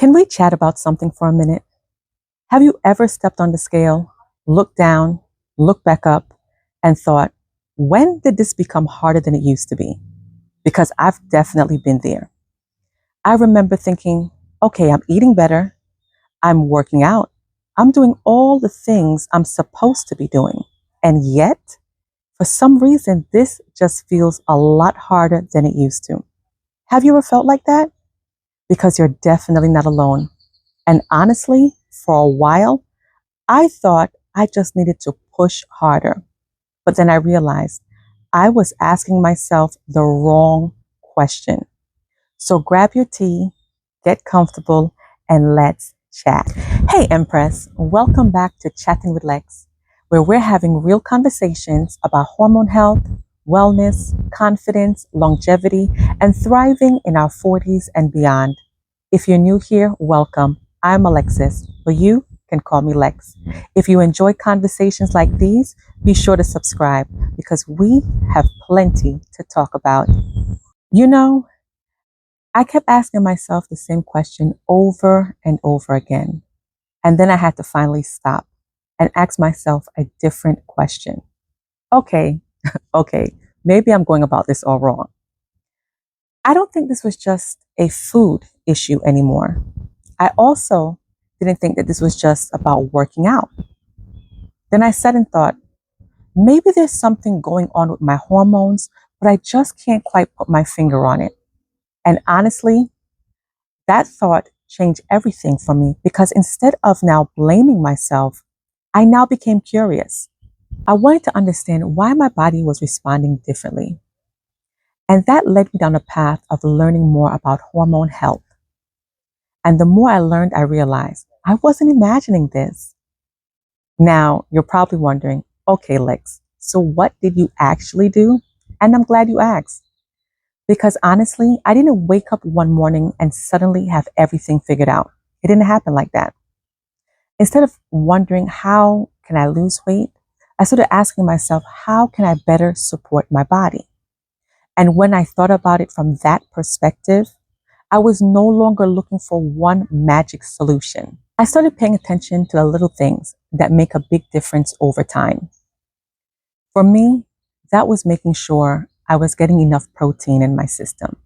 Can we chat about something for a minute? Have you ever stepped on the scale, looked down, looked back up, and thought, when did this become harder than it used to be? Because I've definitely been there. I remember thinking, okay, I'm eating better, I'm working out, I'm doing all the things I'm supposed to be doing. And yet, for some reason, this just feels a lot harder than it used to. Have you ever felt like that? Because you're definitely not alone. And honestly, for a while, I thought I just needed to push harder. But then I realized I was asking myself the wrong question. So grab your tea, get comfortable, and let's chat. Hey, Empress, welcome back to Chatting with Lex, where we're having real conversations about hormone health, wellness, confidence, longevity, and thriving in our 40s and beyond. If you're new here, welcome. I'm Alexis, but you can call me Lex. If you enjoy conversations like these, be sure to subscribe because we have plenty to talk about. You know, I kept asking myself the same question over and over again. And then I had to finally stop and ask myself a different question. Okay, okay, maybe I'm going about this all wrong. I don't think this was just a food issue anymore. I also didn't think that this was just about working out. Then I sat and thought, maybe there's something going on with my hormones, but I just can't quite put my finger on it. And honestly, that thought changed everything for me because instead of now blaming myself, I now became curious. I wanted to understand why my body was responding differently. And that led me down a path of learning more about hormone health. And the more I learned, I realized I wasn't imagining this. Now, you're probably wondering, okay, Lex, so what did you actually do? And I'm glad you asked. Because honestly, I didn't wake up one morning and suddenly have everything figured out. It didn't happen like that. Instead of wondering, how can I lose weight? I started asking myself, how can I better support my body? And when I thought about it from that perspective, I was no longer looking for one magic solution. I started paying attention to the little things that make a big difference over time. For me, that was making sure I was getting enough protein in my system.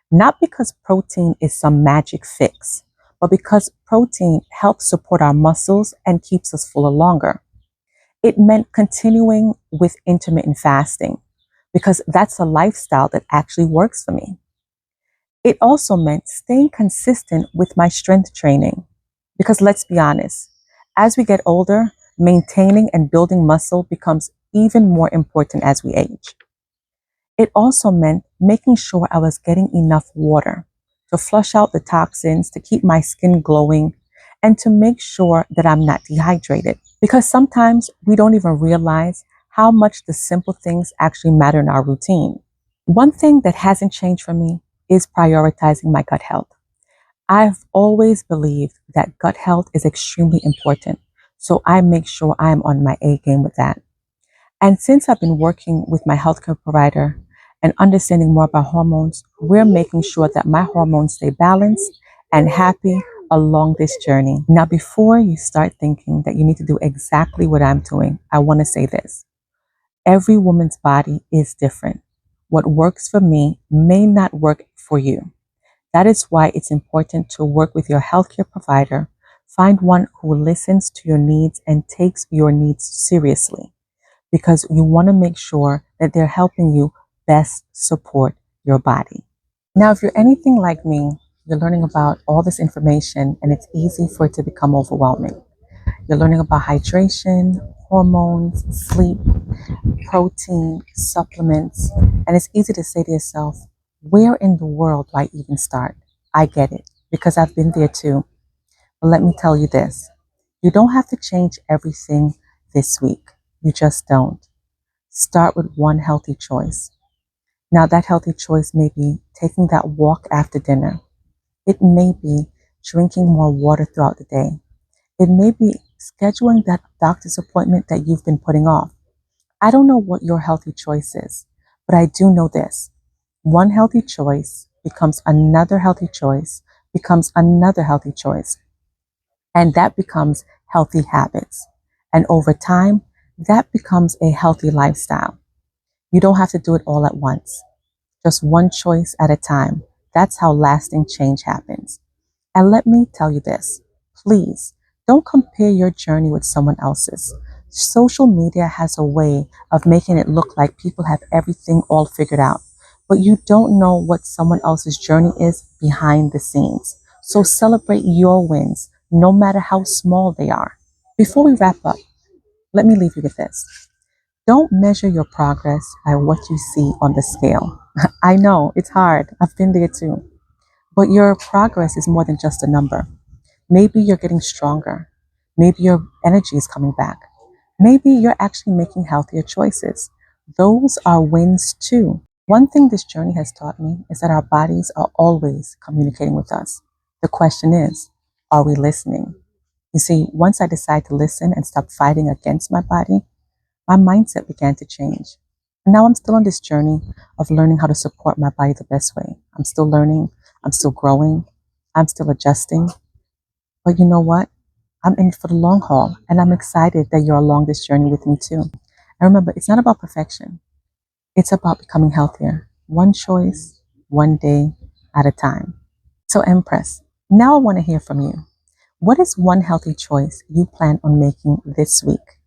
Not because protein is some magic fix, but because protein helps support our muscles and keeps us fuller longer. It meant continuing with intermittent fasting because that's a lifestyle that actually works for me. It also meant staying consistent with my strength training because let's be honest, as we get older, maintaining and building muscle becomes even more important as we age. It also meant making sure I was getting enough water to flush out the toxins, to keep my skin glowing, and to make sure that I'm not dehydrated. Because sometimes we don't even realize how much the simple things actually matter in our routine. One thing that hasn't changed for me is prioritizing my gut health. I've always believed that gut health is extremely important, so I make sure I'm on my A game with that. And since I've been working with my healthcare provider and understanding more about hormones, we're making sure that my hormones stay balanced and happy along this journey. Now, before you start thinking that you need to do exactly what I'm doing, I want to say this. Every woman's body is different. What works for me may not work for you. That is why it's important to work with your healthcare provider. Find one who listens to your needs and takes your needs seriously, because you want to make sure that they're helping you best support your body. Now, if you're anything like me, you're learning about all this information and it's easy for it to become overwhelming. You're learning about hydration, hormones, sleep, protein, supplements, and it's easy to say to yourself, where in the world do I even start? I get it, because I've been there too. But let me tell you this, you don't have to change everything this week. You just don't. Start with one healthy choice. Now, that healthy choice may be taking that walk after dinner. It may be drinking more water throughout the day. It may be scheduling that doctor's appointment that you've been putting off. I don't know what your healthy choice is, but I do know this. One healthy choice becomes another healthy choice, becomes another healthy choice. And that becomes healthy habits. And over time, that becomes a healthy lifestyle. You don't have to do it all at once, just one choice at a time. That's how lasting change happens. And let me tell you this, please don't compare your journey with someone else's. Social media has a way of making it look like people have everything all figured out, but you don't know what someone else's journey is behind the scenes. So celebrate your wins, no matter how small they are. Before we wrap up, let me leave you with this. Don't measure your progress by what you see on the scale. I know it's hard. I've been there too. But your progress is more than just a number. Maybe you're getting stronger. Maybe your energy is coming back. Maybe you're actually making healthier choices. Those are wins too. One thing this journey has taught me is that our bodies are always communicating with us. The question is, are we listening? You see, once I decided to listen and stop fighting against my body, my mindset began to change. And now I'm still on this journey of learning how to support my body the best way. I'm still learning, I'm still growing, I'm still adjusting. But you know what? I'm in it for the long haul, and I'm excited that you're along this journey with me too. And remember, it's not about perfection, it's about becoming healthier, one choice, one day at a time. So, Empress, now I want to hear from you. What is one healthy choice you plan on making this week?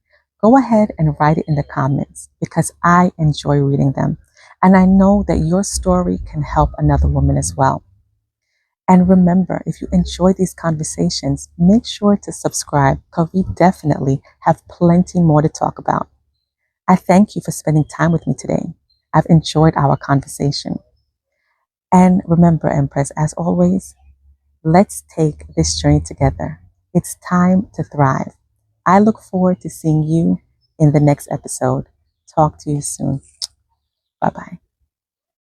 Go ahead and write it in the comments because I enjoy reading them. And I know that your story can help another woman as well. And remember, if you enjoy these conversations, make sure to subscribe because we definitely have plenty more to talk about. I thank you for spending time with me today. I've enjoyed our conversation. And remember, Empress, as always, let's take this journey together. It's time to thrive. I look forward to seeing you in the next episode. Talk to you soon. Bye bye.